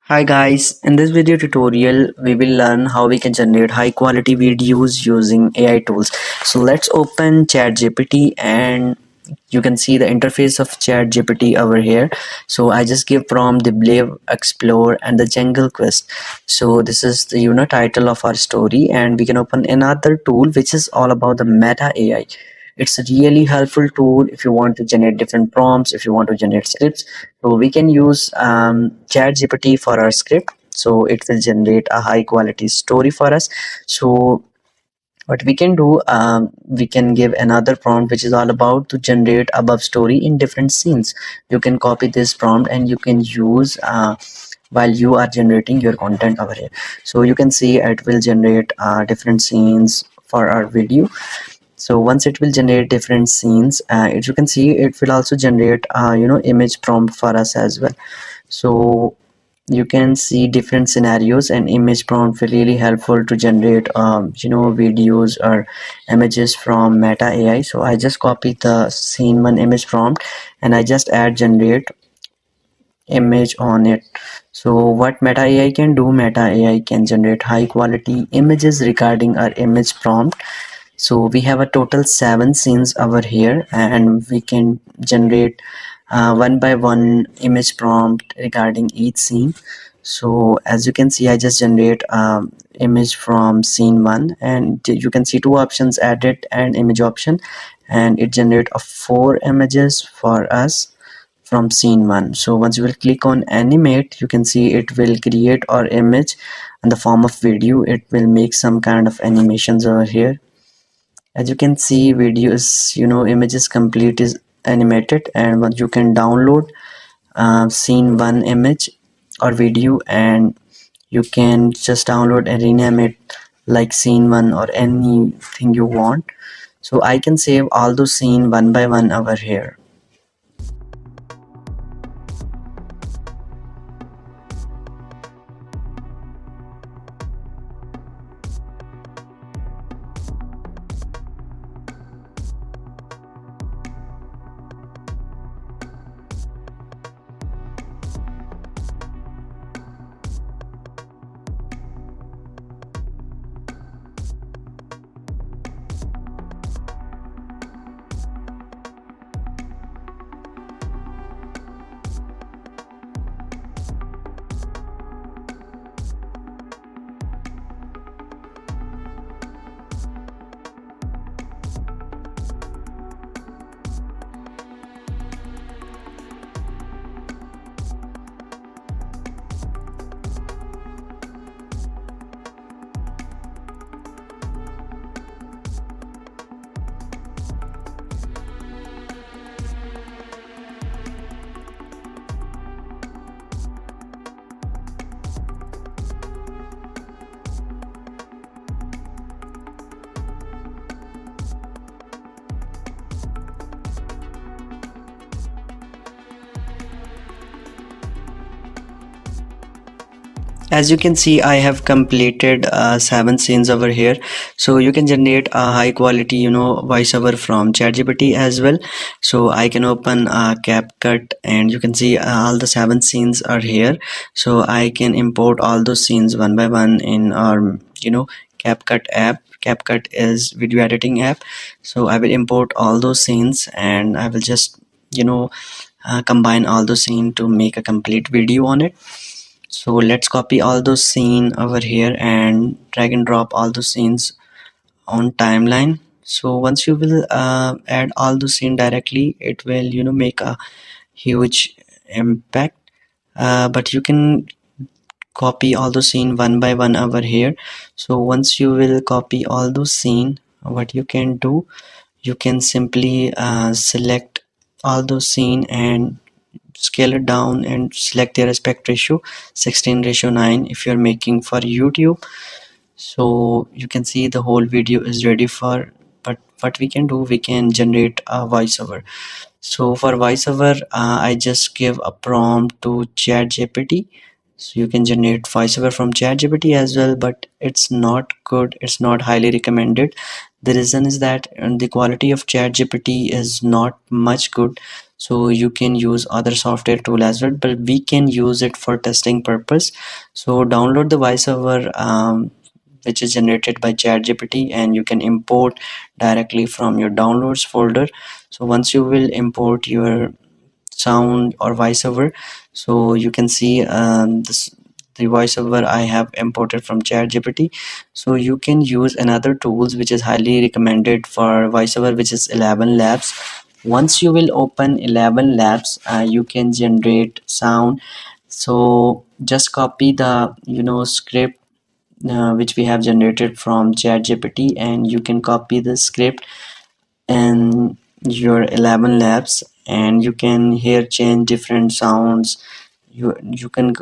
Hi guys, in this video tutorial we will learn how we can generate high quality videos using AI tools. So let's open ChatGPT and you can see the interface of ChatGPT over here. So I just give prompt the Live, Explore and the Jungle Quest. So this is the title of our story, and we can open another tool which is all about the Meta AI. It's a really helpful tool if you want to generate different prompts, if you want to generate scripts. So we can use ChatGPT for our script. So it will generate a high quality story for us. So what we can do, we can give another prompt which is all about to generate above story in different scenes. You can copy this prompt and you can use while you are generating your content over here. So you can see it will generate different scenes for our video. So once it will generate different scenes, you can see it will also generate image prompt for us as well. So you can see different scenarios, and image prompt will really helpful to generate videos or images from Meta AI. So I just copy the scene one image prompt and I just add generate image on it. So what Meta AI can do, Meta AI can generate high quality images regarding our image prompt. So we have a total 7 scenes over here, and we can generate one by one image prompt regarding each scene. So as you can see, I just generate image from scene 1, and you can see two options, edit and image option, and it generate 4 images for us from scene 1. So once you will click on animate, you can see it will create our image in the form of video. It will make some kind of animations over here. As you can see, videos images complete is animated, and once you can download scene one image or video, and you can just download and rename it like scene one or anything you want. So I can save all those scene one by one over here. As you can see, I have completed 7 scenes over here. So you can generate a high quality voiceover from ChatGPT as well. So I can open CapCut, and you can see all the 7 scenes are here. So I can import all those scenes one by one in our CapCut app. CapCut is video editing app. So I will import all those scenes, and I will just combine all those scenes to make a complete video on it. So let's copy all those scenes over here and drag and drop all those scenes on timeline. So once you will add all the scene directly, it will make a huge impact. But you can copy all the scene one by one over here. So once you will copy all those scene, what you can do, you can simply select all those scene and scale it down and select their aspect ratio 16:9 if you're making for YouTube. So you can see the whole video is ready for, but what we can do, we can generate a voiceover. So for voiceover, I just give a prompt to ChatGPT. So you can generate voiceover from ChatGPT as well, but it's not good, it's not highly recommended. The reason is that the quality of ChatGPT is not much good. so you can use other software tool as well, but we can use it for testing purpose. So download the voiceover which is generated by ChatGPT, and you can import directly from your downloads folder. So once you will import your sound or voiceover, so you can see the voiceover I have imported from ChatGPT. So you can use another tools which is highly recommended for voiceover, which is ElevenLabs. Once you will open ElevenLabs, you can generate sound. So just copy the script which we have generated from ChatGPT, and you can copy the script and your ElevenLabs, and you can here change different sounds. You can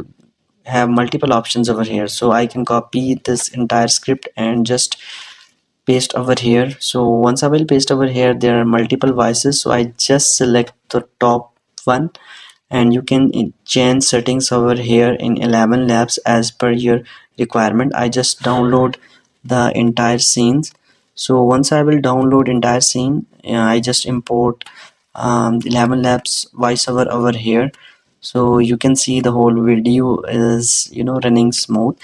have multiple options over here. So I can copy this entire script and just paste over here. So once I will paste over here, there are multiple voices, so I just select the top one, and you can change settings over here in ElevenLabs as per your requirement. I just download the entire scenes. So once I will download entire scene, I just import ElevenLabs voiceover over here. So you can see the whole video is running smooth.